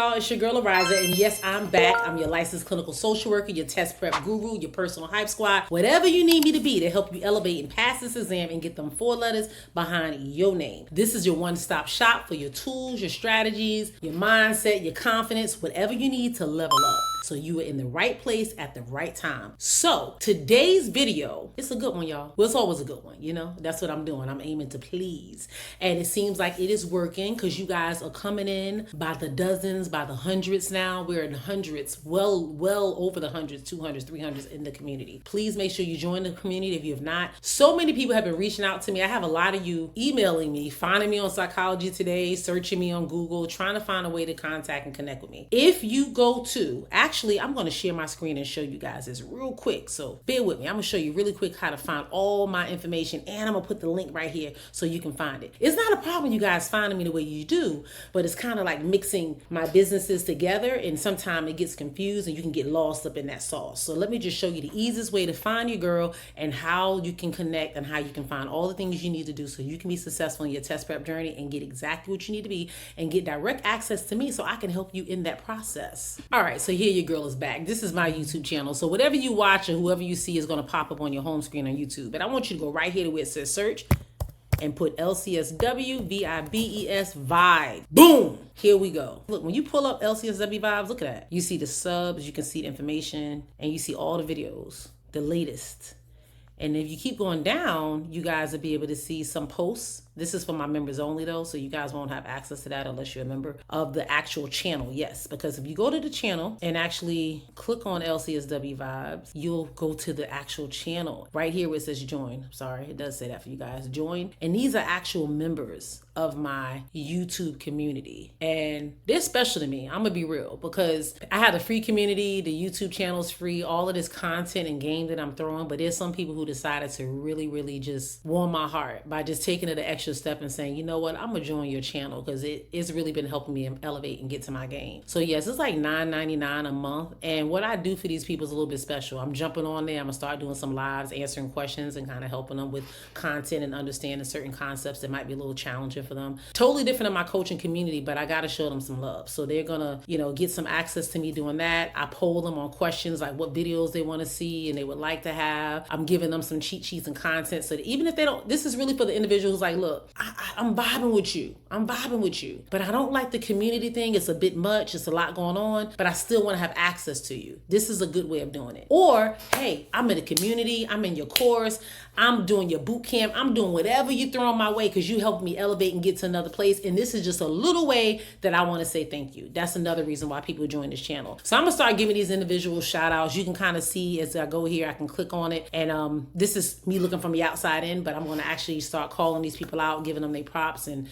y'all? It's your girl Ariza, and yes, I'm back. I'm your licensed clinical social worker, your test prep guru, your personal hype squad, whatever you need me to be to help you elevate and pass this exam and get them 4 letters behind your name. This is your one-stop shop for your tools, your strategies, your mindset, your confidence, whatever you need to level up. So you are in the right place at the right time. So today's video, it's a good one, y'all. Well, it's always a good one, you know? That's what I'm doing. I'm aiming to please. And it seems like it is working because you guys are coming in by the dozens, by the hundreds now. We're in hundreds, well over the hundreds, 200s, 300s in the community. Please make sure you join the community if you have not. So many people have been reaching out to me. I have a lot of you emailing me, finding me on Psychology Today, searching me on Google, trying to find a way to contact and connect with me. If you go to, actually, I'm going to share my screen and show you guys this real quick. So bear with me. I'm going to show you really quick how to find all my information, and I'm going to put the link right here so you can find it. It's not a problem you guys finding me the way you do, but it's kind of like mixing my businesses together, and sometimes it gets confused and you can get lost up in that sauce. So let me just show you the easiest way to find your girl and how you can connect and how you can find all the things you need to do so you can be successful in your test prep journey and get exactly what you need to be and get direct access to me so I can help you in that process. All right, so here your girl is back. This is my YouTube channel. So whatever you watch or whoever you see is going to pop up on your home screen on YouTube. But I want you to go right here to where it says search and put LCSWVIBES vibe. Boom! Here we go. Look, when you pull up LCSW vibes, look at that. You see the subs, you can see the information, and you see all the videos, the latest. And if you keep going down, you guys will be able to see some posts. This is for my members only though, so you guys won't have access to that unless you're a member of the actual channel. Yes, because if you go to the channel and actually click on LCSW Vibes, you'll go to the actual channel. Right here where it says join. Sorry, it does say that for you guys. Join. And these are actual members of my YouTube community. And they're special to me. I'm gonna be real, because I have a free community, the YouTube channel is free, all of this content and game that I'm throwing, but there's some people who decided to really just warm my heart by just taking it an extra step and saying, you know what, I'm gonna join your channel because it's really been helping me elevate and get to my game. So yes, it's like $9.99 a month. And what I do for these people is a little bit special. I'm jumping on there. I'm gonna start doing some lives, answering questions and kind of helping them with content and understanding certain concepts that might be a little challenging for them. Totally different than my coaching community, but I gotta show them some love. So they're gonna, get some access to me doing that. I poll them on questions like what videos they want to see and they would like to have. I'm giving them some cheat sheets and content so that even if they don't, this is really for the individuals like, look, I'm vibing with you. But I don't like the community thing. It's a bit much. It's a lot going on, but I still want to have access to you. This is a good way of doing it. Or, hey, I'm in the community. I'm in your course. I'm doing your boot camp. I'm doing whatever you throw on my way because you helped me elevate and get to another place. And this is just a little way that I want to say thank you. That's another reason why people join this channel. So I'm going to start giving these individual shout outs. You can kind of see as I go here, I can click on it. And this is me looking from the outside in, but I'm going to actually start calling these people out, giving them their props and,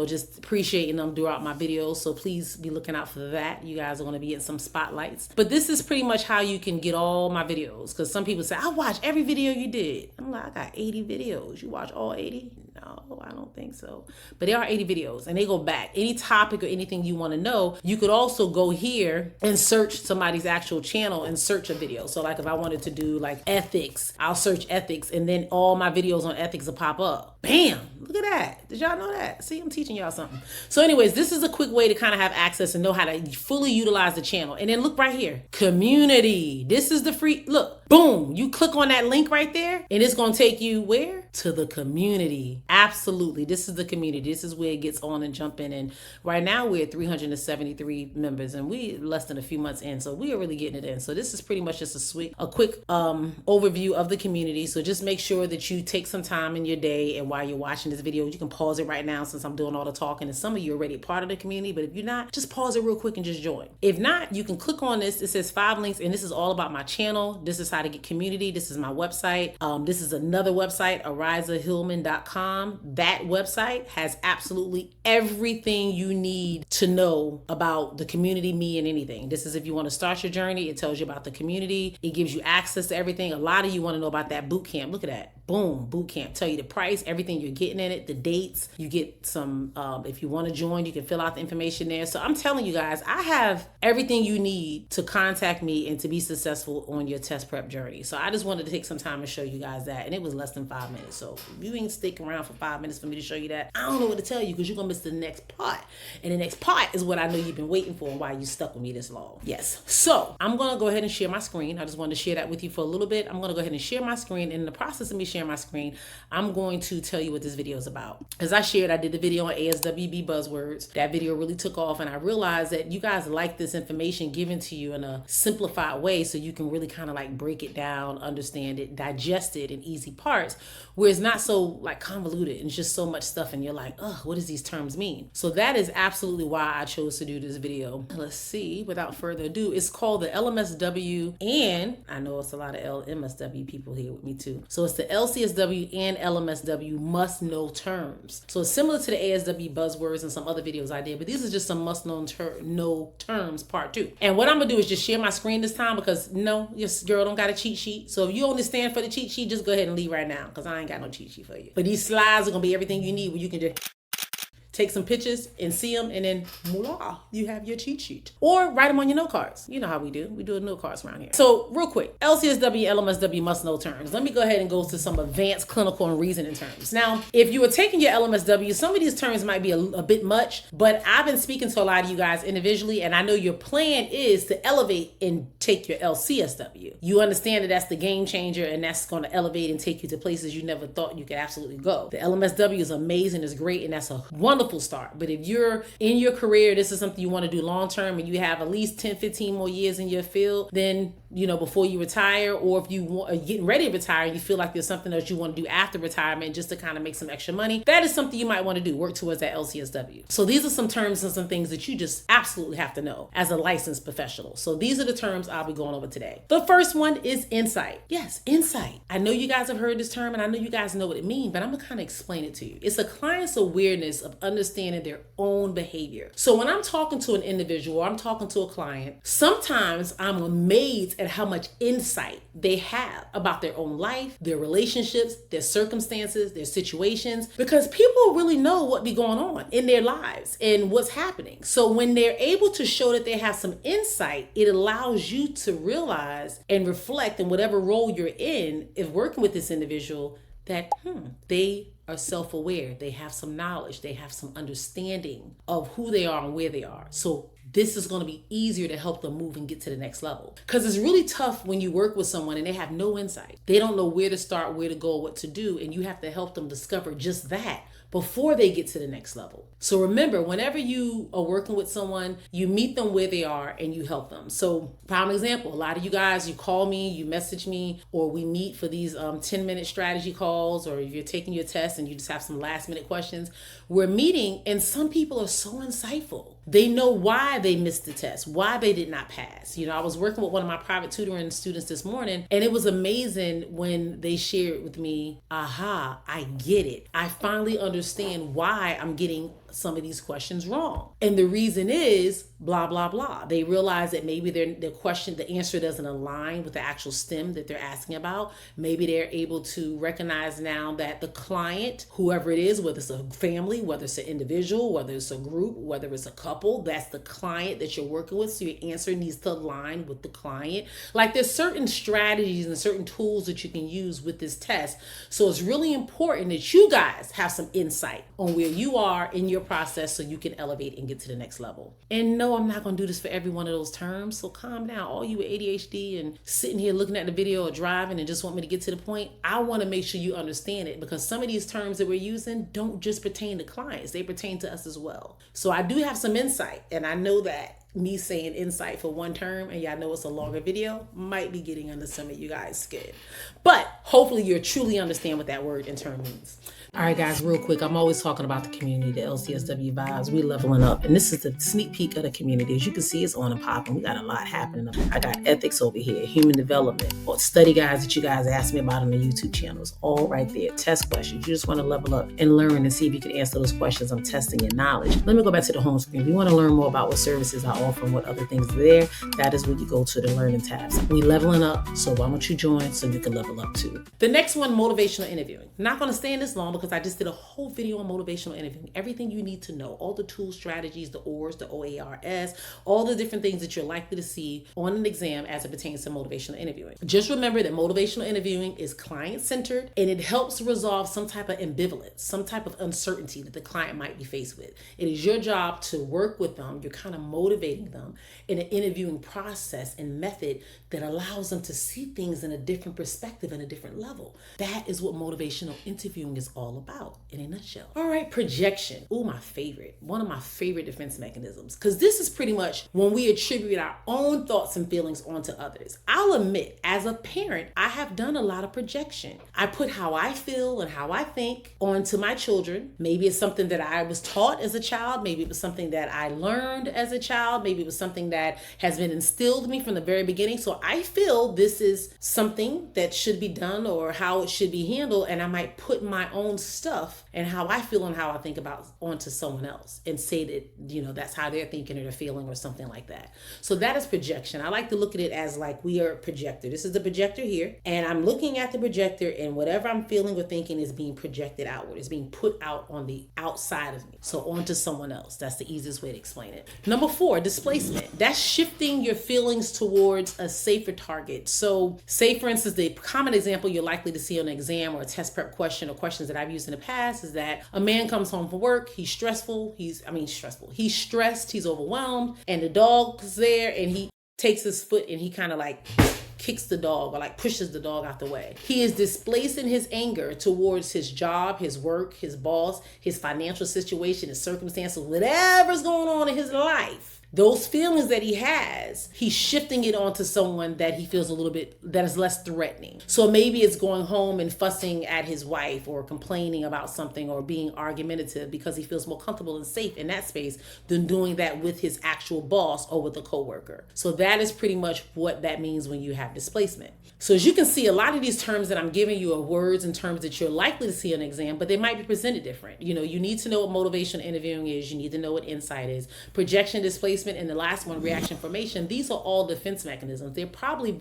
just appreciating them throughout my videos. So please be looking out for that. You guys are going to be getting some spotlights. But this is pretty much how you can get all my videos. Because some people say, I watch every video you did. I'm like, I got 80 videos. You watch all 80? No, I don't think so. But there are 80 videos and they go back. Any topic or anything you want to know, you could also go here and search somebody's actual channel and search a video. So like if I wanted to do like ethics, I'll search ethics and then all my videos on ethics will pop up. Bam! Look at that. Did y'all know that? See, I'm teaching y'all something. So anyways, this is a quick way to kind of have access and know how to fully utilize the channel. And then look right here, community. This is the free, look, boom. You click on that link right there and it's going to take you where? To the community. Absolutely. This is the community. This is where it gets on and jumping. And right now we're at 373 members and we less than a few months in. So we are really getting it in. So this is pretty much just a quick overview of the community. So just make sure that you take some time in your day, and while you're watching this video, you can pause it right now since I'm doing all the talking, and some of you are already part of the community, but if you're not, just pause it real quick and just join. If not, you can click on this. It says 5 links, and this is all about my channel. This is how to get community. This is my website. This is another website, arizahillman.com. That website has absolutely everything you need to know about the community, me, and anything. This is if you want to start your journey. It tells you about the community. It gives you access to everything. A lot of you want to know about that boot camp. Look at that. boom, boot camp. Tell you the price, everything you're getting in it, the dates. You get some, if you want to join, you can fill out the information there. So I'm telling you guys, I have everything you need to contact me and to be successful on your test prep journey. So I just wanted to take some time to show you guys that. And it was less than 5 minutes. So if you ain't sticking around for 5 minutes for me to show you that, I don't know what to tell you, because you're going to miss the next part. And the next part is what I know you've been waiting for and why you stuck with me this long. Yes. So I'm going to go ahead and share my screen. I just wanted to share that with you for a little bit. I'm going to go ahead and share my screen. And in the process of me sharing my screen, I'm going to tell you what this video is about. As I shared, I did the video on ASWB buzzwords. That video really took off, and I realized that you guys like this information given to you in a simplified way, so you can really kind of like break it down, understand it, digest it in easy parts, where it's not so like convoluted and just so much stuff and you're like, oh, what does these terms mean? So that is absolutely why I chose to do this video. Let's see, without further ado, it's called the LMSW, and I know it's a lot of LMSW people here with me too. So it's the LCSW and LMSW must know terms. So it's similar to the ASW buzzwords and some other videos I did, but these are just some must know terms part 2. And what I'm gonna do is just share my screen this time, because no, your girl don't got a cheat sheet. So if you only stand for the cheat sheet, just go ahead and leave right now, because I ain't got no cheat sheet for you. But these slides are gonna be everything you need, where you can just take some pictures and see them, and then voila, you have your cheat sheet. Or write them on your note cards. You know how we do. We do note cards around here. So real quick, LCSW, LMSW must know terms. Let me go ahead and go to some advanced clinical and reasoning terms. Now, if you are taking your LMSW, some of these terms might be a bit much, but I've been speaking to a lot of you guys individually, and I know your plan is to elevate and take your LCSW. You understand that that's the game changer, and that's going to elevate and take you to places you never thought you could absolutely go. The LMSW is amazing, it's great, and that's a wonderful start. But if you're in your career, this is something you want to do long term, and you have at least 10, 15 more years in your field, then, you know, before you retire, or if you are getting ready to retire and you feel like there's something else you want to do after retirement just to kind of make some extra money, that is something you might want to do, work towards that LCSW. So these are some terms and some things that you just absolutely have to know as a licensed professional. So these are the terms I'll be going over today. The first one is insight. Yes, insight. I know you guys have heard this term, and I know you guys know what it means, but I'm gonna kind of explain it to you. It's a client's awareness of understanding their own behavior. So when I'm talking to an individual, or I'm talking to a client, sometimes I'm amazed at how much insight they have about their own life, their relationships, their circumstances, their situations, because people really know what be going on in their lives and what's happening. So when they're able to show that they have some insight, it allows you to realize and reflect in whatever role you're in, if working with this individual, that they are self-aware, they have some knowledge, they have some understanding of who they are and where they are. So this is going to be easier to help them move and get to the next level. Because it's really tough when you work with someone and they have no insight. They don't know where to start, where to go, what to do, and you have to help them discover just that before they get to the next level. So remember, whenever you are working with someone, you meet them where they are and you help them. So prime example, a lot of you guys, you call me, you message me, or we meet for these 10-minute strategy calls, or if you're taking your test and you just have some last minute questions, we're meeting, and some people are so insightful. They know why they missed the test, why they did not pass. You know, I was working with one of my private tutoring students this morning, and it was amazing when they shared with me, aha, I get it. I finally understand why I'm getting some of these questions wrong. And the reason is blah, blah, blah. They realize that maybe their question, the answer doesn't align with the actual STEM that they're asking about. Maybe they're able to recognize now that the client, whoever it is, whether it's a family, whether it's an individual, whether it's a group, whether it's a couple, that's the client that you're working with. So your answer needs to align with the client. Like there's certain strategies and certain tools that you can use with this test. So it's really important that you guys have some insight on where you are in your process so you can elevate and get to the next level. And no, I'm not going to do this for every one of those terms. So calm down. All you with ADHD and sitting here looking at the video or driving and just want me to get to the point, I want to make sure you understand it, because some of these terms that we're using don't just pertain to clients. They pertain to us as well. So I do have some insight, and I know that me saying insight for one term, and y'all know it's a longer video, might be getting under some of you guys' skin. But hopefully you truly understand what that word and term means. All right, guys, real quick, I'm always talking about the community, the LCSW vibes. We leveling up, and this is the sneak peek of the community. As you can see, it's on and popping. We got a lot happening. I got ethics over here, human development, or study guides that you guys asked me about on the YouTube channels, all right there. Test questions. You just want to level up and learn and see if you can answer those questions. I'm testing your knowledge. Let me go back to the home screen. If you want to learn more about what services I off on what other things are there, that is where you go to the learning tabs. We leveling up, so why don't you join so you can level up too. The next one, motivational interviewing. Not going to stay in this long because I just did a whole video on motivational interviewing. Everything you need to know, all the tools, strategies, the ORs, the OARS, all the different things that you're likely to see on an exam as it pertains to motivational interviewing. Just remember that motivational interviewing is client-centered and it helps resolve some type of ambivalence, some type of uncertainty that the client might be faced with. It is your job to work with them. You're kind of motivating them in an interviewing process and method that allows them to see things in a different perspective and a different level. That is what motivational interviewing is all about in a nutshell. All right, projection. Oh, my favorite. One of my favorite defense mechanisms, because this is pretty much when we attribute our own thoughts and feelings onto others. I'll admit, as a parent, I have done a lot of projection. I put how I feel and how I think onto my children. Maybe it's something that I was taught as a child. Maybe it was something that I learned as a child. Maybe it was something that has been instilled in me from the very beginning. So I feel this is something that should be done or how it should be handled. And I might put my own stuff and how I feel and how I think about onto someone else and say that, that's how they're thinking or they're feeling or something like that. So that is projection. I like to look at it as like we are a projector. This is the projector here. And I'm looking at the projector and whatever I'm feeling or thinking is being projected outward. It's being put out on the outside of me. So onto someone else. That's the easiest way to explain it. Number 4, displacement. That's shifting your feelings towards a safer target. So say, for instance, the common example you're likely to see on an exam or a test prep question or questions that I've used in the past is that a man comes home from work, he's stressed, he's overwhelmed, and the dog's there and he takes his foot and he kind of like kicks the dog or like pushes the dog out the way. He is displacing his anger towards his job, his work, his boss, his financial situation, his circumstances, whatever's going on in his life. Those feelings that he has, he's shifting it onto someone that he feels a little bit, that is less threatening. So maybe it's going home and fussing at his wife or complaining about something or being argumentative because he feels more comfortable and safe in that space than doing that with his actual boss or with a coworker. So that is pretty much what that means when you have displacement. So as you can see, a lot of these terms that I'm giving you are words and terms that you're likely to see on an exam, but they might be presented different. You need to know what motivational interviewing is. You need to know what insight is. Projection, displacement, and the last one, reaction formation. These are all defense mechanisms. They're probably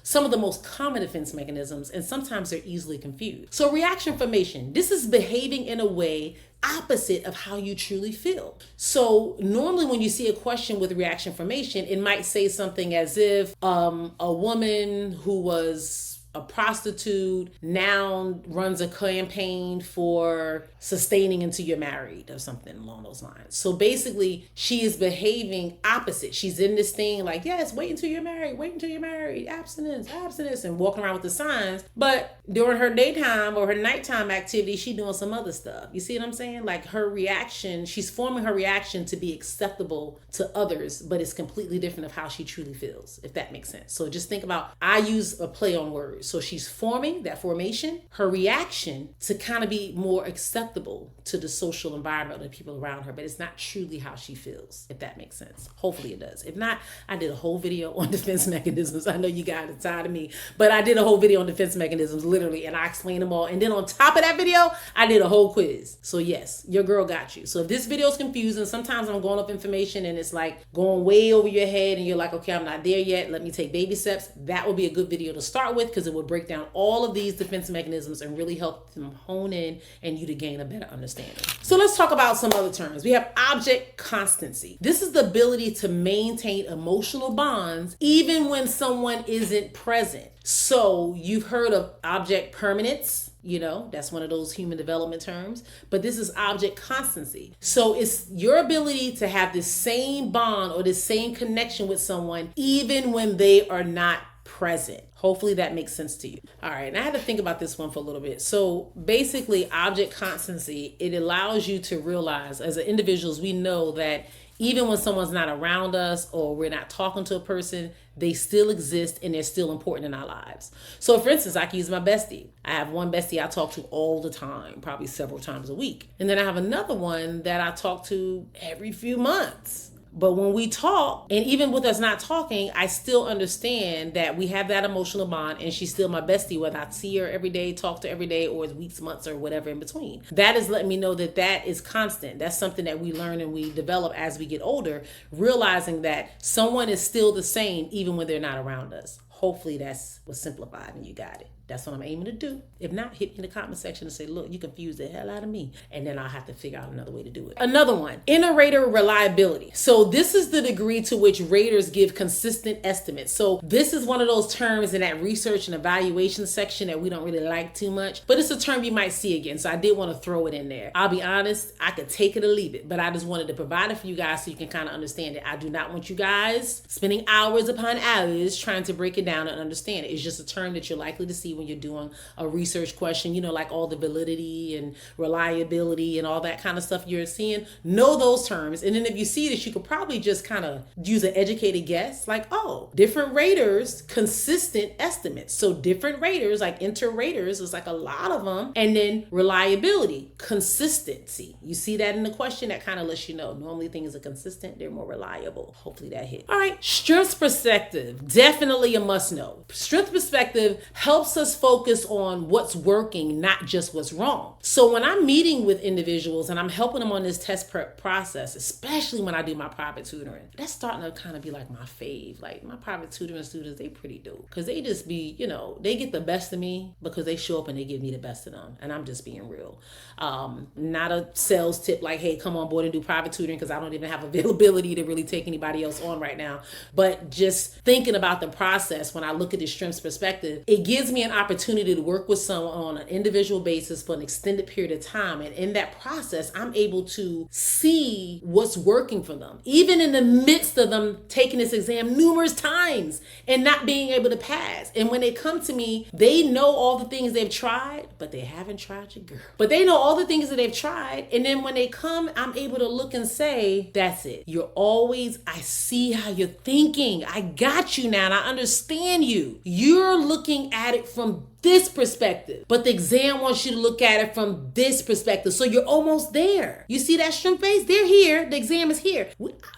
some of the most common defense mechanisms, and sometimes they're easily confused. So reaction formation, this is behaving in a way opposite of how you truly feel. So normally when you see a question with reaction formation, it might say something as if a woman who was a prostitute now runs a campaign for sustaining until you're married or something along those lines. So basically she is behaving opposite. She's in this thing like, yes, wait until you're married, abstinence, and walking around with the signs. But during her daytime or her nighttime activity, she's doing some other stuff. You see what I'm saying? Like her reaction, she's forming her reaction to be acceptable to others, but it's completely different of how she truly feels, if that makes sense. So just think about, I use a play on words. So she's forming that formation, her reaction to kind of be more acceptable to the social environment and the people around her, but it's not truly how she feels, if that makes sense. Hopefully it does. If not, I did a whole video on defense mechanisms. I know you guys are tired of me, but I did a whole video on defense mechanisms, literally, and I explained them all. And then on top of that video, I did a whole quiz. So yes, your girl got you. So if this video is confusing, sometimes I'm going up information and it's like going way over your head and you're like, okay, I'm not there yet. Let me take baby steps. That would be a good video to start with because it will break down all of these defense mechanisms and really help them hone in and you to gain a better understanding. So let's talk about some other terms. We have object constancy. This is the ability to maintain emotional bonds even when someone isn't present. So you've heard of object permanence. That's one of those human development terms, but this is object constancy. So it's your ability to have the same bond or the same connection with someone even when they are not present. Hopefully that makes sense to you. All right, and I had to think about this one for a little bit. So basically, object constancy, it allows you to realize as individuals, we know that even when someone's not around us or we're not talking to a person, they still exist and they're still important in our lives. So for instance, I can use my bestie. I have one bestie I talk to all the time, probably several times a week. And then I have another one that I talk to every few months. But when we talk, and even with us not talking, I still understand that we have that emotional bond, and she's still my bestie, whether I see her every day, talk to her every day, or it's weeks, months, or whatever in between. That is letting me know that that is constant. That's something that we learn and we develop as we get older, realizing that someone is still the same even when they're not around us. Hopefully that's was simplified and you got it. That's what I'm aiming to do. If not, hit me in the comment section and say, look, you confused the hell out of me. And then I'll have to figure out another way to do it. Another one, inner rater reliability. So this is the degree to which raters give consistent estimates. So this is one of those terms in that research and evaluation section that we don't really like too much, but it's a term you might see again. So I did want to throw it in there. I'll be honest, I could take it or leave it, but I just wanted to provide it for you guys so you can kind of understand it. I do not want you guys spending hours upon hours trying to break it down and understand it. It's just a term that you're likely to see when you're doing a research question, you know, like all the validity and reliability and all that kind of stuff you're seeing. Know those terms. And then if you see this, you could probably just kind of use an educated guess, like, oh, different raters, consistent estimates. So different raters, like inter-raters, is like a lot of them. And then reliability, consistency. You see that in the question, that kind of lets you know. Normally things are consistent, they're more reliable. Hopefully that hit. All right, strengths perspective, definitely a must know. Strength perspective helps us focus on what's working, not just what's wrong. So when I'm meeting with individuals and I'm helping them on this test prep process, especially when I do my private tutoring, that's starting to kind of be like my fave. Like my private tutoring students, they pretty dope because they just be, you know, they get the best of me because they show up and they give me the best of them. And I'm just being real. Not a sales tip like, hey, come on board and do private tutoring because I don't even have availability to really take anybody else on right now. But just thinking about the process, when I look at the strengths perspective, it gives me an opportunity to work with someone on an individual basis for an extended period of time. And in that process, I'm able to see what's working for them, even in the midst of them taking this exam numerous times and not being able to pass. And when they come to me, they know all the things they've tried, but they haven't tried your girl. But they know all the things that they've tried. And then when they come, I'm able to look and say, that's it. You're always, I see how you're thinking. I got you now. And I understand you. You're looking at it from this perspective, but the exam wants you to look at it from this perspective. So you're almost there. You see that strength base? They're here. The exam is here.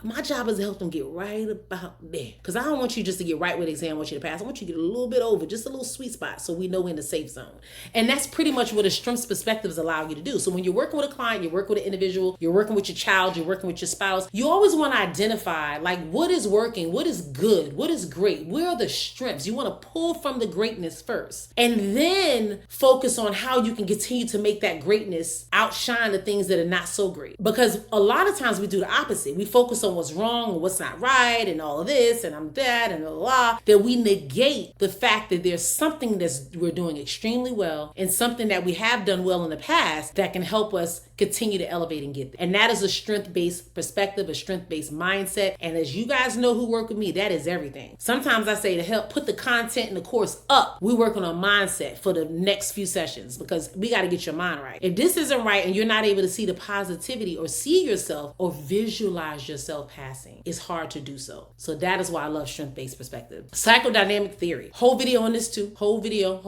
My job is to help them get right about there. Because I don't want you just to get right where the exam wants you to pass. I want you to get a little bit over, just a little sweet spot so we know we're in the safe zone. And that's pretty much what a strengths perspectives allow you to do. So when you're working with a client, you're working with an individual, you're working with your child, you're working with your spouse, you always want to identify like what is working, what is good, what is great, where are the strengths? You want to pull from the greatness first. And then focus on how you can continue to make that greatness outshine the things that are not so great. Because a lot of times we do the opposite. We focus on what's wrong and what's not right and all of this and I'm that and blah, blah, blah, that we negate the fact that there's something that we're doing extremely well and something that we have done well in the past that can help us continue to elevate and get there. And that is a strength-based perspective, a strength-based mindset. And as you guys know who work with me, that is everything. Sometimes I say to help put the content in the course up, we're working on mindset for the next few sessions because we got to get your mind right. If this isn't right and you're not able to see the positivity or see yourself or visualize yourself passing, it's hard to do so. So that is why I love strength-based perspective. Psychodynamic theory. Whole video on this too. Whole video.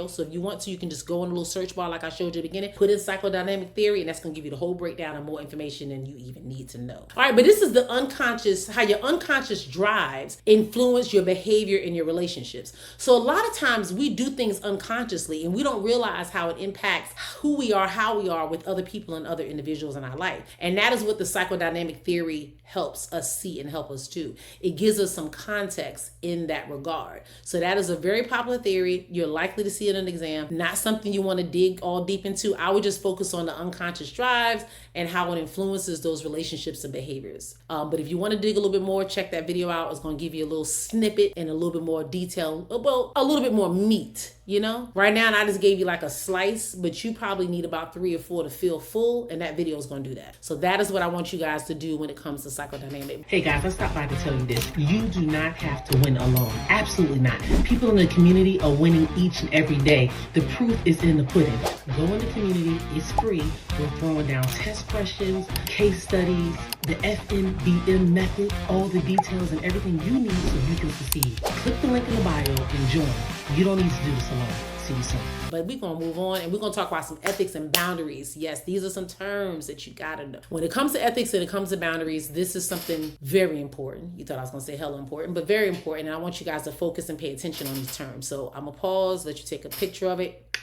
So if you want to, you can just go in the little search bar like I showed you at the beginning, put in psychodynamic theory, and that's going to give you the whole breakdown and more information than you even need to know. All right, but this is the unconscious, how your unconscious drives influence your behavior in your relationships. So a lot of times we do things unconsciously and we don't realize how it impacts who we are, how we are with other people and other individuals in our life. And that is what the psychodynamic theory helps us see and help us do. It gives us some context in that regard. So that is a very popular theory. You're likely to see it in an exam. Not something you want to dig all deep into. I would just focus on the unconscious drives and how it influences those relationships and behaviors. But if you want to dig a little bit more, check that video out. It's going to give you a little snippet and a little bit more detail, well, a little bit more meat, you know? Right now, I just gave you like a slice, but you probably need about 3 or 4 to feel full, and that video is going to do that. So that is what I want you guys to do when it comes to psychodynamic. Hey guys, let's stop by to tell you this. You do not have to win alone. Absolutely not. People in the community are winning each and every day. The proof is in the pudding. Go in the community, it's free. We're throwing down test questions, case studies, the FNBM method, all the details and everything you need so you can succeed. Click the link in the bio and join. You don't need to do this alone. See you soon. But we're going to move on and we're going to talk about some ethics and boundaries. Yes, these are some terms that you got to know. When it comes to ethics and it comes to boundaries, this is something very important. You thought I was going to say hella important, but very important. And I want you guys to focus and pay attention on these terms. So I'm going to pause, let you take a picture of it.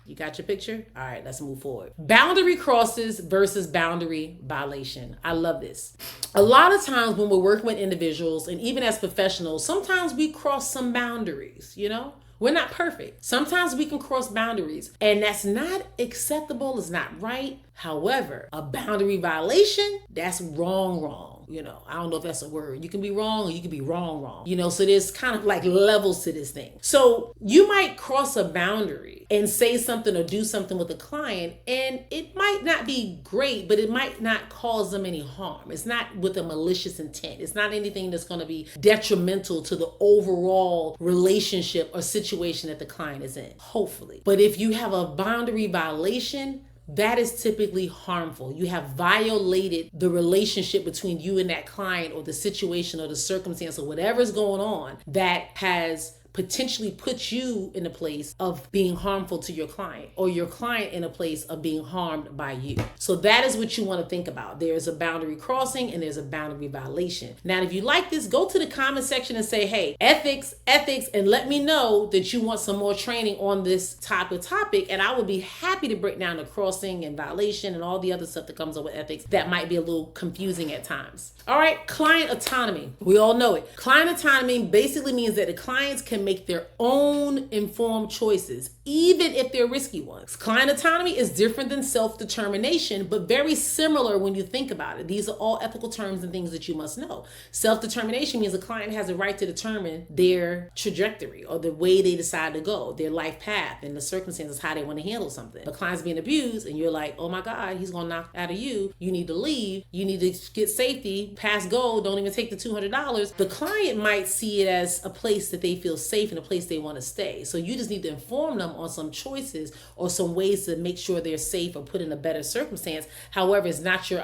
You got your picture? All right, let's move forward. Boundary crosses versus boundary violation. I love this. A lot of times when we're working with individuals and even as professionals, sometimes we cross some boundaries, you know? We're not perfect. Sometimes we can cross boundaries and that's not acceptable. It's not right. However, a boundary violation, that's wrong. You know, I don't know if that's a word. You can be wrong or you can be wrong. You know, so there's kind of like levels to this thing. So you might cross a boundary and say something or do something with a client and it might not be great, but it might not cause them any harm. It's not with a malicious intent. It's not anything that's going to be detrimental to the overall relationship or situation that the client is in, hopefully. But if you have a boundary violation, that is typically harmful. You have violated the relationship between you and that client or the situation or the circumstance or whatever's going on that has potentially put you in a place of being harmful to your client or your client in a place of being harmed by you. So that is what you want to think about. There's a boundary crossing and there's a boundary violation. Now, if you like this, go to the comment section and say, hey, ethics, and let me know that you want some more training on this type of topic. And I would be happy to break down the crossing and violation and all the other stuff that comes up with ethics that might be a little confusing at times. All right, client autonomy. We all know it. Client autonomy basically means that the clients can make their own informed choices, even if they're risky ones. Client autonomy is different than self-determination, but very similar when you think about it. These are all ethical terms and things that you must know. Self-determination means a client has a right to determine their trajectory or the way they decide to go, their life path and the circumstances, how they want to handle something. The client's being abused and you're like, oh my God, he's gonna knock out of you. You need to leave. You need to get safety, pass go, don't even take the $200. The client might see it as a place that they feel safe in a place they want to stay. So you just need to inform them on some choices or some ways to make sure they're safe or put in a better circumstance. However, it's not your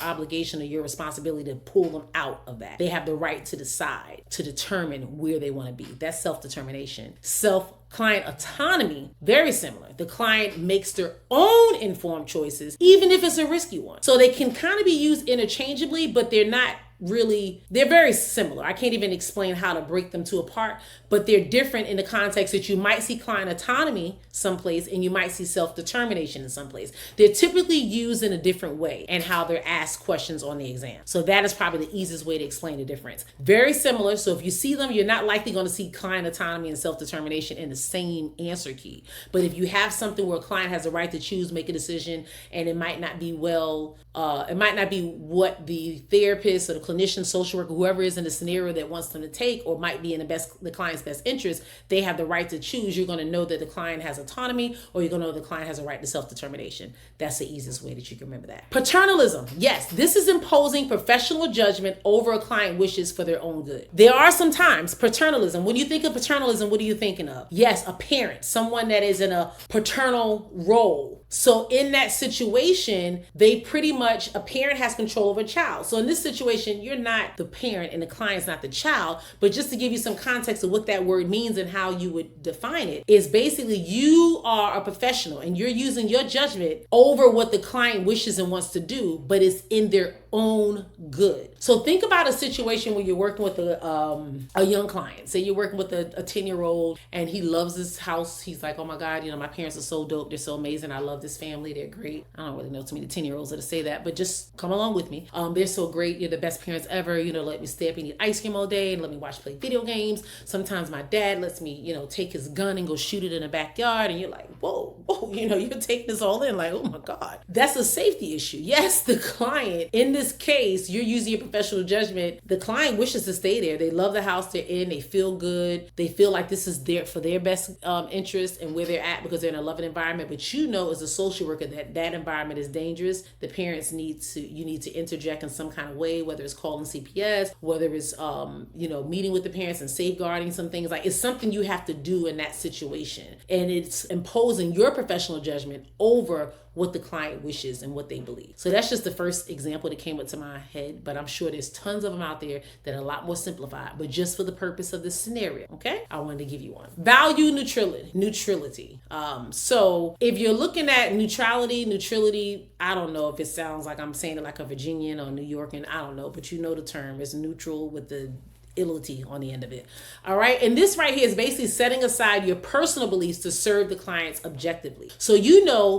obligation or your responsibility to pull them out of that. They have the right to decide, to determine where they want to be. That's self-determination. Client autonomy, very similar. The client makes their own informed choices, even if it's a risky one. So they can kind of be used interchangeably, but they're very similar. I can't even explain how to break them two apart, but they're different in the context that you might see client autonomy someplace and you might see self-determination in someplace. They're typically used in a different way and how they're asked questions on the exam. So that is probably the easiest way to explain the difference. Very similar. So if you see them, you're not likely going to see client autonomy and self-determination in the same answer key. But if you have something where a client has the right to choose, make a decision, and it might not be what the therapist or the clinician, social worker, whoever is in the scenario that wants them to take, or might be in the client's best interest, they have the right to choose. You're going to know that the client has autonomy, or you're going to know the client has a right to self-determination. That's the easiest way that you can remember that. Paternalism. Yes, this is imposing professional judgment over a client wishes for their own good. There are some times paternalism. When you think of paternalism, what are you thinking of? Yes, a parent, someone that is in a paternal role. So in that situation, a parent has control over a child. So in this situation, you're not the parent and the client's not the child. But just to give you some context of what that word means and how you would define it, is basically you are a professional and you're using your judgment over what the client wishes and wants to do, but it's in their own good. So think about a situation where you're working with a young client. Say you're working with a 10-year-old and he loves this house. He's like, oh my God, my parents are so dope. They're so amazing. I love this family. They're great. I don't really know too many 10-year-olds that say that, but just come along with me. They're so great. You're the best parents ever. Let me stay up and eat ice cream all day and let me play video games. Sometimes my dad lets me, take his gun and go shoot it in the backyard. And you're like, whoa, you're taking this all in like, oh my God. That's a safety issue. Yes, the client, in this case, you're using your professional judgment. The client wishes to stay there. They love the house they're in. They feel good. They feel like this is there for their best interest and where they're at because they're in a loving environment. But as a social worker that environment is dangerous. The parents need to interject in some kind of way, whether it's calling CPS, whether it's meeting with the parents and safeguarding some things. Like, it's something you have to do in that situation, and it's imposing your professional judgment over what the client wishes and what they believe. So that's just the first example that came came up to my head, but I'm sure there's tons of them out there that are a lot more simplified. But just for the purpose of this scenario, okay, I wanted to give you one. Value neutrality. So if you're looking at neutrality, I don't know if it sounds like I'm saying it like a Virginian or New Yorker, I don't know, but you know the term is neutral with the ility on the end of it. All right. And this right here is basically setting aside your personal beliefs to serve the clients objectively. So,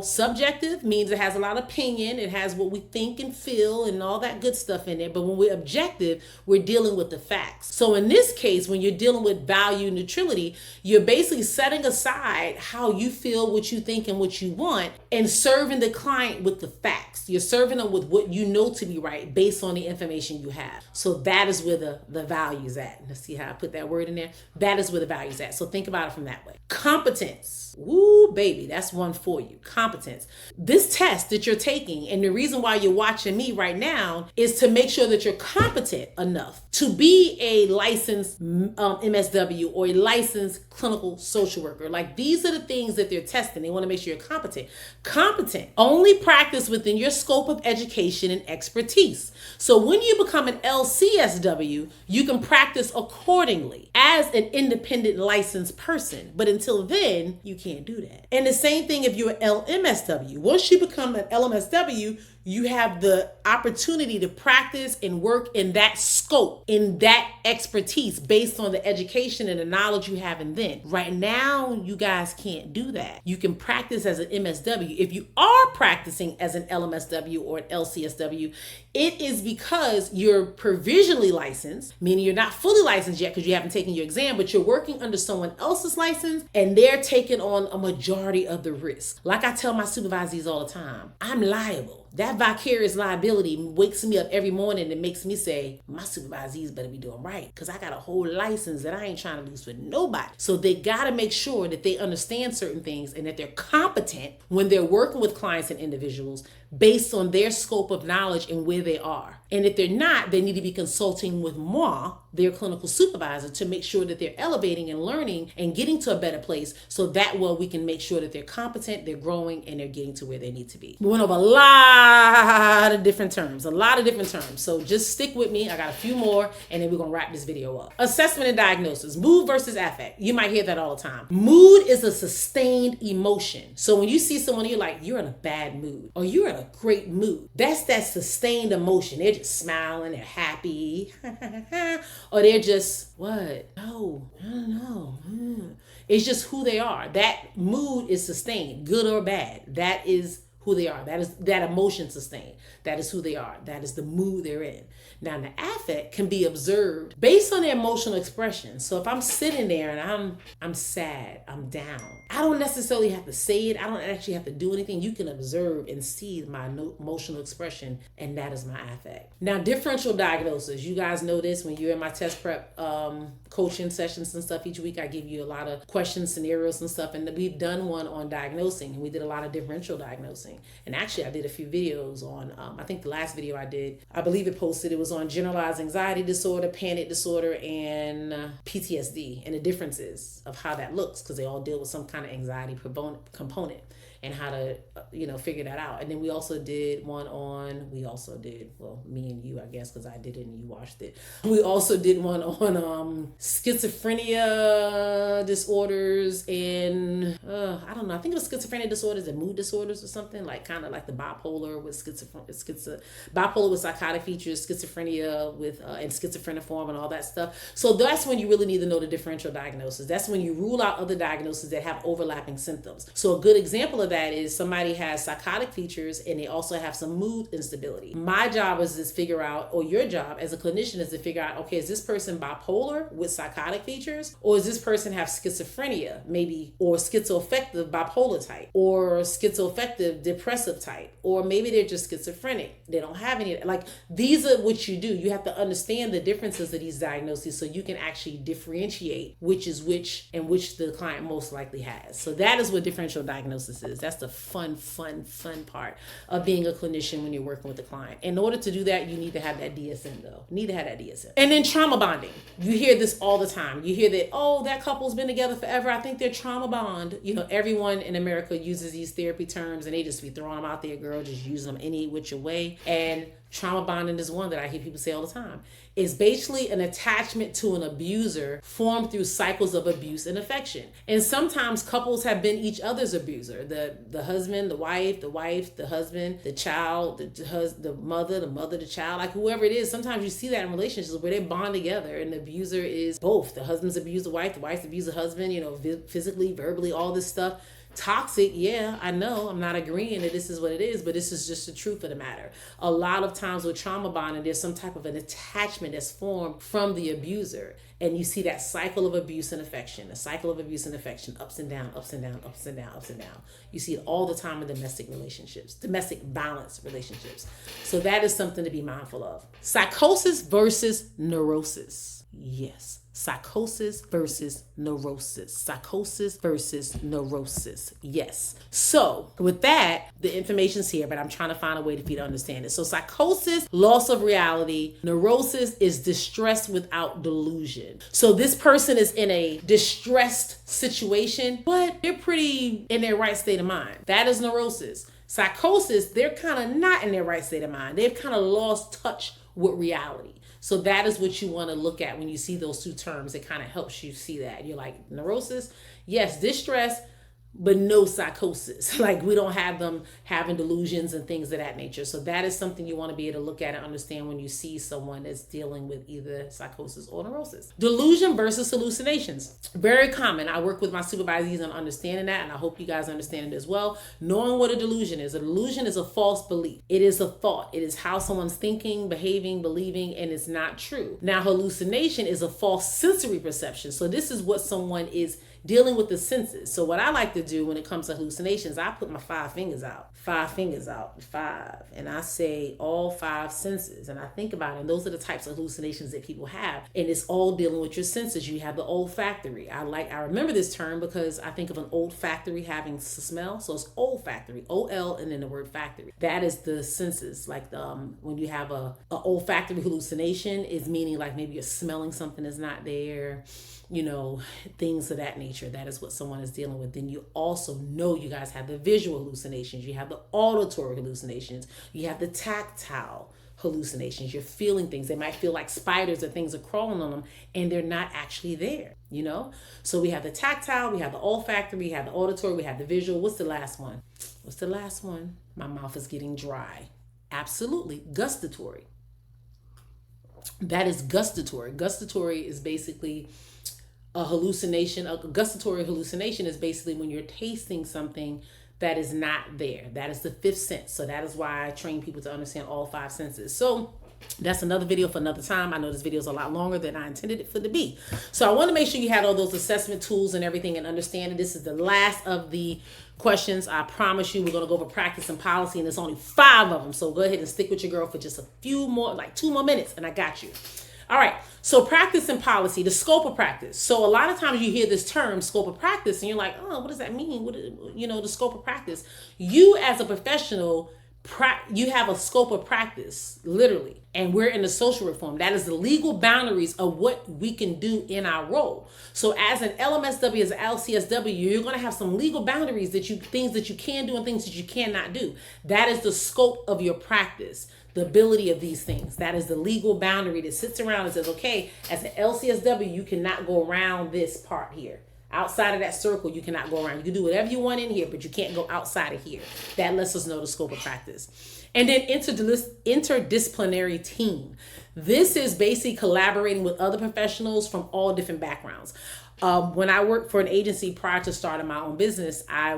subjective means it has a lot of opinion. It has what we think and feel and all that good stuff in there. But when we're objective, we're dealing with the facts. So in this case, when you're dealing with value neutrality, you're basically setting aside how you feel, what you think, and what you want, and serving the client with the facts. You're serving them with what you know to be right based on the information you have. So that is where the value is at. Let's see how I put that word in there. That is where the value is at. So think about it from that way. Competence. Woo, baby, that's one for you. Competence. This test that you're taking, and the reason why you're watching me right now, is to make sure that you're competent enough to be a licensed MSW or a licensed clinical social worker. Like, these are the things that they're testing. They want to make sure you're competent. Competent. Only practice within your scope of education and expertise. So when you become an LCSW, you can practice accordingly as an independent licensed person. But until then, you can't do that. And the same thing if you're an LMSW. Once you become an LMSW, you have the opportunity to practice and work in that scope, in that expertise based on the education and the knowledge you have in then. Right now, you guys can't do that. You can practice as an MSW. If you are practicing as an LMSW or an LCSW, it is because you're provisionally licensed, meaning you're not fully licensed yet because you haven't taken your exam, but you're working under someone else's license and they're taking on a majority of the risk. Like I tell my supervisors all the time, I'm liable. That vicarious liability wakes me up every morning and makes me say, my supervisees better be doing right because I got a whole license that I ain't trying to lose with nobody. So they got to make sure that they understand certain things and that they're competent when they're working with clients and individuals based on their scope of knowledge and where they are. And if they're not, they need to be consulting with moi, their clinical supervisor, to make sure that they're elevating and learning and getting to a better place. So that way we can make sure that they're competent, they're growing, and they're getting to where they need to be. We went over a lot of different terms. So just stick with me. I got a few more, and then we're going to wrap this video up. Assessment and diagnosis. Mood versus affect. You might hear that all the time. Mood is a sustained emotion. So when you see someone, you're like, you're in a bad mood, or you're in a great mood. That's that sustained emotion. They're just smiling, they're happy, or they're just, what? No, I don't know. It's just who they are. That mood is sustained, good or bad. That is who they are. That is that emotion sustained. That is who they are. That is the mood they're in. Now, the affect can be observed based on their emotional expression. So if I'm sitting there and I'm sad, I'm down, I don't necessarily have to say it. I don't actually have to do anything. You can observe and see my emotional expression, and that is my affect. Now, differential diagnosis. You guys know this when you're in my test prep coaching sessions and stuff. Each week I give you a lot of questions, scenarios and stuff, and we've done one on diagnosing, and we did a lot of differential diagnosing. And actually I did a few videos on, I think the last video I did, I believe it posted, it was on generalized anxiety disorder, panic disorder, and PTSD, and the differences of how that looks, because they all deal with some kind of anxiety component and how to, figure that out. And then we also did one on, me and you, I guess, because I did it and you watched it. We also did one on schizophrenia disorders and, I don't know, I think it was schizophrenia disorders and mood disorders or something, like kind of like the bipolar with bipolar with psychotic features, schizophrenia with, and schizophreniform and all that stuff. So that's when you really need to know the differential diagnosis. That's when you rule out other diagnoses that have overlapping symptoms. So a good example of that is somebody has psychotic features and they also have some mood instability. My job is to figure out, or your job as a clinician is to figure out, okay, is this person bipolar with psychotic features, or is this person have schizophrenia maybe, or schizoaffective bipolar type, or schizoaffective depressive type, or maybe they're just schizophrenic. They don't have any, like, these are what you do. You have to understand the differences of these diagnoses so you can actually differentiate which is which and which the client most likely has. So that is what differential diagnosis is. neurosis. That's the fun part of being a clinician when you're working with a client. In order to do that, you need to have that DSM though. You need to have that DSM. And then trauma bonding. You hear this all the time. You hear that, oh, that couple's been together forever. I think they're trauma bond. You know, everyone in America uses these therapy terms and they just be throwing them out there, girl, just using them any which way. And trauma bonding is one that I hear people say all the time. It's basically an attachment to an abuser formed through cycles of abuse and affection. And sometimes couples have been each other's abuser. The husband, the wife, the husband, the child, the mother, the child, like whoever it is. Sometimes you see that in relationships where they bond together and the abuser is both. The husband's abused the wife's abused the husband, you know, physically, verbally, all this stuff. Toxic, yeah, I know. I'm not agreeing that this is what it is, but this is just the truth of the matter. A lot of times with trauma bonding, there's some type of an attachment that's formed from the abuser. And you see that cycle of abuse and affection, a cycle of abuse and affection, ups and down, ups and down, ups and down, ups and down. You see it all the time in domestic relationships, domestic violence relationships. So that is something to be mindful of. Psychosis versus neurosis. Yes. Psychosis versus neurosis. Psychosis versus neurosis. Yes. So with that, the information's here, but I'm trying to find a way for you to understand it. So psychosis, loss of reality. Neurosis is distress without delusion. So this person is in a distressed situation, but they're pretty in their right state of mind. That is neurosis. Psychosis, they're kind of not in their right state of mind. They've kind of lost touch with reality. So that is what you want to look at when you see those two terms. It kind of helps you see that. You're like, neurosis, yes, distress, but no psychosis. Like we don't have them having delusions and things of that nature. So that is something you want to be able to look at and understand when you see someone that's dealing with either psychosis or neurosis. Delusion versus hallucinations. Very common. I work with my supervisors on understanding that, and I hope you guys understand it as well. Knowing what a delusion is. A delusion is a false belief. It is a thought. It is how someone's thinking, behaving, believing, and it's not true. Now, hallucination is a false sensory perception. So this is what someone is dealing with the senses. So what I like to do when it comes to hallucinations, I put my five fingers out, and I say all five senses, and I think about it, and those are the types of hallucinations that people have, and it's all dealing with your senses. You have the olfactory. I remember this term because I think of an olfactory having smell, so it's olfactory, O-L, and then the word factory. That is the senses. Like when you have a olfactory hallucination, is meaning like maybe you're smelling something that's not there, you know, things of that nature. That is what someone is dealing with. Then you also know you guys have the visual hallucinations. You have the auditory hallucinations. You have the tactile hallucinations. You're feeling things. They might feel like spiders or things are crawling on them and they're not actually there, you know? So we have the tactile, we have the olfactory, we have the auditory, we have the visual. What's the last one? My mouth is getting dry. Absolutely. Gustatory. That is gustatory. Gustatory is basically a hallucination. A gustatory hallucination is basically when you're tasting something that is not there. That is the fifth sense. So that is why I train people to understand all five senses. So that's another video for another time. I know this video is a lot longer than I intended it for to be. So I want to make sure you had all those assessment tools and everything and understanding. This is the last of the questions. I promise you we're going to go over practice and policy, and there's only 5 of them. So go ahead and stick with your girl for just a few more, like 2 more minutes, and I got you. All right, so practice and policy, the scope of practice. So a lot of times you hear this term, scope of practice, and you're like, oh, what does that mean? The scope of practice. You as a professional, you have a scope of practice, literally. And we're in the social reform. That is the legal boundaries of what we can do in our role. So as an LMSW, as an LCSW, you're going to have some legal boundaries things that you can do and things that you cannot do. That is the scope of your practice. The ability of these things. That is the legal boundary that sits around and says, okay, as an LCSW, you cannot go around this part here. Outside of that circle, you cannot go around. You can do whatever you want in here, but you can't go outside of here. That lets us know the scope of practice. And then interdisciplinary team. This is basically collaborating with other professionals from all different backgrounds. When I worked for an agency prior to starting my own business, I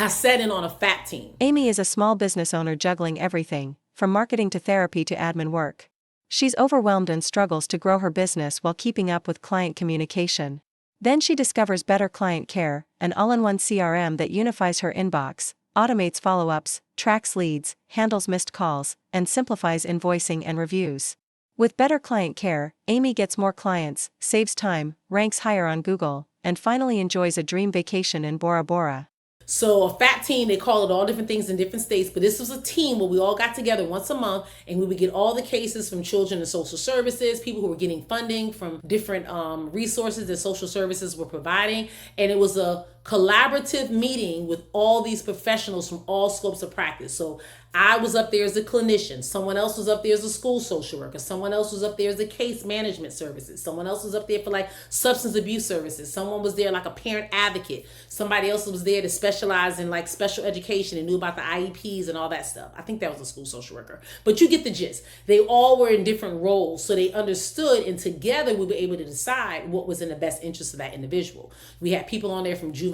sat in on a FAT team. Amy is a small business owner juggling everything, from marketing to therapy to admin work. She's overwhelmed and struggles to grow her business while keeping up with client communication. Then she discovers Better Client Care, an all-in-one CRM that unifies her inbox, automates follow-ups, tracks leads, handles missed calls, and simplifies invoicing and reviews. With Better Client Care, Amy gets more clients, saves time, ranks higher on Google, and finally enjoys a dream vacation in Bora Bora. So a FAT team, they call it all different things in different states, but this was a team where we all got together once a month and we would get all the cases from children and social services, people who were getting funding from different resources that social services were providing. And it was a collaborative meeting with all these professionals from all scopes of practice. So I was up there as a clinician. Someone else was up there as a school social worker. Someone else was up there as a case management services. Someone else was up there for like substance abuse services. Someone was there like a parent advocate. Somebody else was there to specialize in like special education and knew about the IEPs and all that stuff. I think that was a school social worker. But you get the gist. They all were in different roles. So they understood, and together we were able to decide what was in the best interest of that individual. We had people on there from juvenile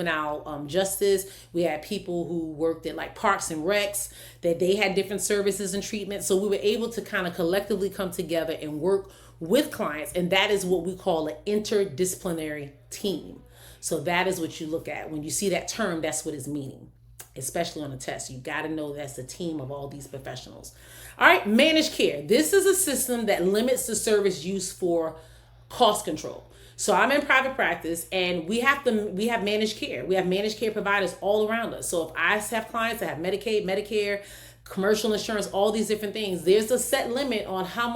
justice. We had people who worked at like parks and recs, that they had different services and treatment. So we were able to kind of collectively come together and work with clients. And that is what we call an interdisciplinary team. So that is what you look at. When you see that term, that's what it's meaning, especially on a test. You got to know that's a team of all these professionals. All right, managed care. This is a system that limits the service use for cost control. So I'm in private practice and we have managed care. We have managed care providers all around us. So if I have clients that have Medicaid, Medicare, commercial insurance, all these different things, there's a set limit on how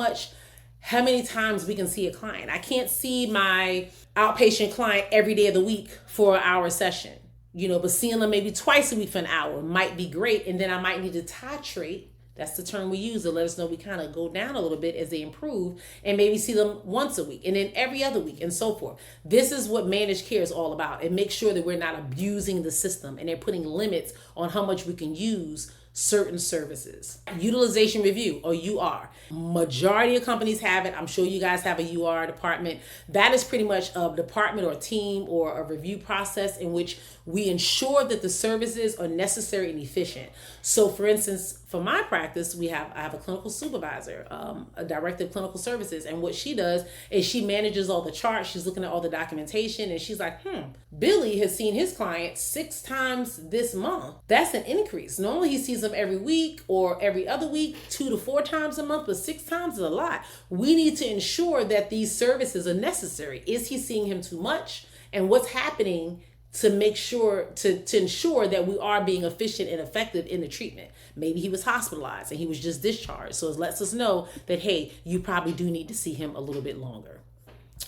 many times we can see a client. I can't see my outpatient client every day of the week for an hour session, but seeing them maybe twice a week for an hour might be great. And then I might need to titrate. That's the term we use to let us know we kind of go down a little bit as they improve, and maybe see them once a week and then every other week and so forth. This is what managed care is all about. It makes sure that we're not abusing the system and they're putting limits on how much we can use certain services. Utilization review, or UR. Majority of companies have it. I'm sure you guys have a UR department. That is pretty much a department or a team or a review process in which we ensure that the services are necessary and efficient. So for instance, for my practice, I have a clinical supervisor, a director of clinical services. And what she does is she manages all the charts. She's looking at all the documentation and she's like, Billy has seen his client 6 times this month. That's an increase. Normally he sees them every week or every other week, 2 to 4 times a month, but 6 times is a lot. We need to ensure that these services are necessary. Is he seeing him too much? And what's happening to make sure, to ensure that we are being efficient and effective in the treatment. Maybe he was hospitalized and he was just discharged. So it lets us know that, hey, you probably do need to see him a little bit longer.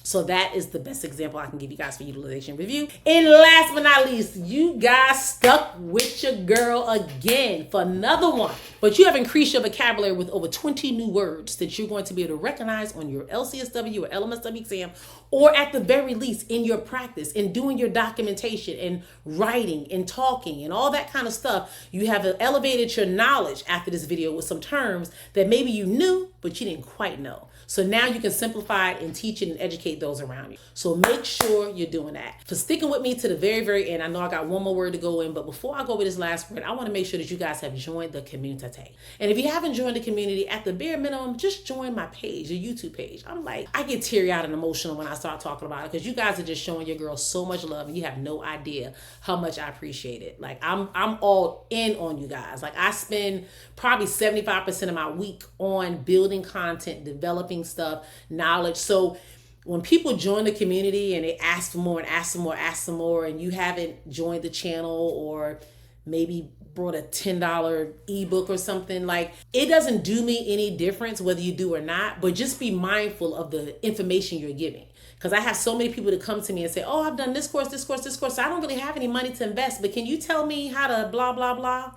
So that is the best example I can give you guys for utilization review. And last but not least, you guys stuck with your girl again for another one. But you have increased your vocabulary with over 20 new words that you're going to be able to recognize on your LCSW or LMSW exam, or at the very least in your practice, in doing your documentation and writing and talking and all that kind of stuff. You have elevated your knowledge after this video with some terms that maybe you knew, but you didn't quite know. So now you can simplify it and teach it and educate those around you. So make sure you're doing that. For sticking with me to the very, very end, I know I got one more word to go in, but before I go with this last word, I want to make sure that you guys have joined the community. And if you haven't joined the community, at the bare minimum, just join my page, the YouTube page. I get teary-eyed and emotional when I start talking about it because you guys are just showing your girl so much love and you have no idea how much I appreciate it. Like I'm all in on you guys. Like I spend probably 75% of my week on building content, developing stuff, knowledge. So when people join the community and they ask for more and ask for more, ask for more, and you haven't joined the channel or maybe brought a $10 ebook or something, like it doesn't do me any difference whether you do or not, but just be mindful of the information you're giving. Because I have so many people that come to me and say, oh, I've done this course. So I don't really have any money to invest, but can you tell me how to blah, blah, blah?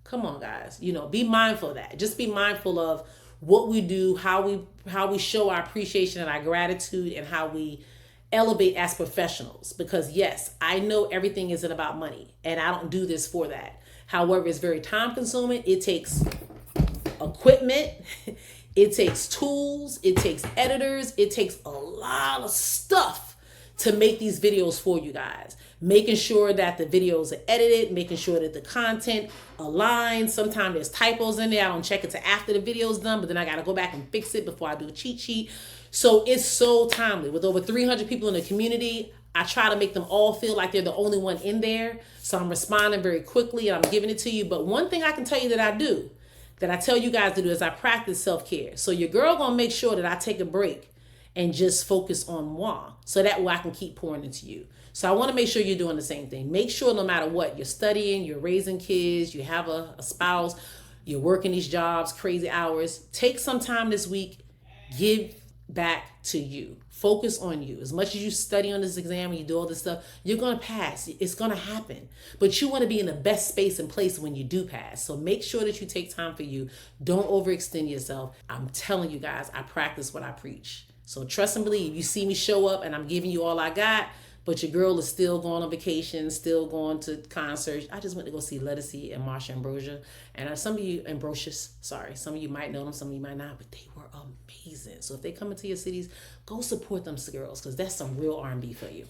Come on, guys, be mindful of that. Just be mindful of what we do, how we show our appreciation and our gratitude, and how we elevate as professionals. Because yes, I know everything isn't about money and I don't do this for that. However, it's very time consuming. It takes equipment, it takes tools, it takes editors, it takes a lot of stuff to make these videos for you guys. Making sure that the videos are edited, making sure that the content aligns. Sometimes there's typos in there. I don't check it till after the video's done, but then I got to go back and fix it before I do a cheat sheet. So it's so timely. With over 300 people in the community, I try to make them all feel like they're the only one in there. So I'm responding very quickly and I'm giving it to you. But one thing I can tell you that I do, that I tell you guys to do, is I practice self-care. So your girl gonna make sure that I take a break and just focus on moi, so that way I can keep pouring into you. So I want to make sure you're doing the same thing. Make sure no matter what, you're studying, you're raising kids, you have a spouse, you're working these jobs, crazy hours. Take some time this week, give back to you. Focus on you. As much as you study on this exam and you do all this stuff, you're going to pass. It's going to happen. But you want to be in the best space and place when you do pass. So make sure that you take time for you. Don't overextend yourself. I'm telling you guys, I practice what I preach. So trust and believe. You see me show up and I'm giving you all I got, but your girl is still going on vacation, still going to concerts. I just went to go see Lettucey and Marsha Ambrosia. And some of you, Ambrosius, sorry, some of you might know them, some of you might not, but they were amazing. So if they come into your cities, go support them girls, because that's some real R&B for you.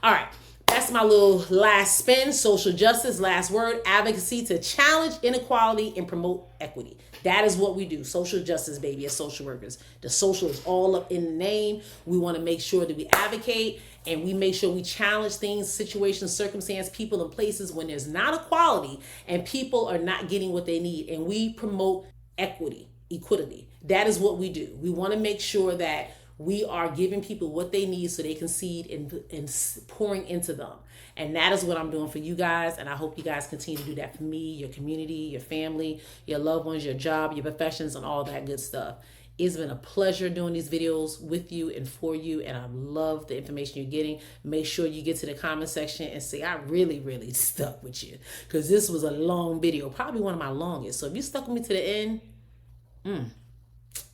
All right, that's my little last spin. Social justice, last word, advocacy to challenge inequality and promote equity. That is what we do. Social justice, baby, as social workers. The social is all up in the name. We want to make sure that we advocate and we make sure we challenge things, situations, circumstances, people, and places when there's not equality and people are not getting what they need. And we promote equity, equity. That is what we do. We want to make sure that we are giving people what they need so they can seed and pouring into them. And that is what I'm doing for you guys. And I hope you guys continue to do that for me, your community, your family, your loved ones, your job, your professions, and all that good stuff. It's been a pleasure doing these videos with you and for you. And I love the information you're getting. Make sure you get to the comment section and say, I really, really stuck with you. Because this was a long video, probably one of my longest. So if you stuck with me to the end,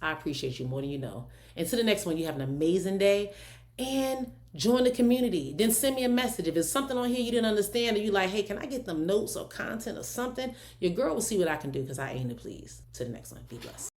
I appreciate you more than you know. Until the next one, you have an amazing day and join the community. Then send me a message. If there's something on here you didn't understand or you like, hey, can I get them notes or content or something? Your girl will see what I can do because I aim to please. To the next one. Be blessed.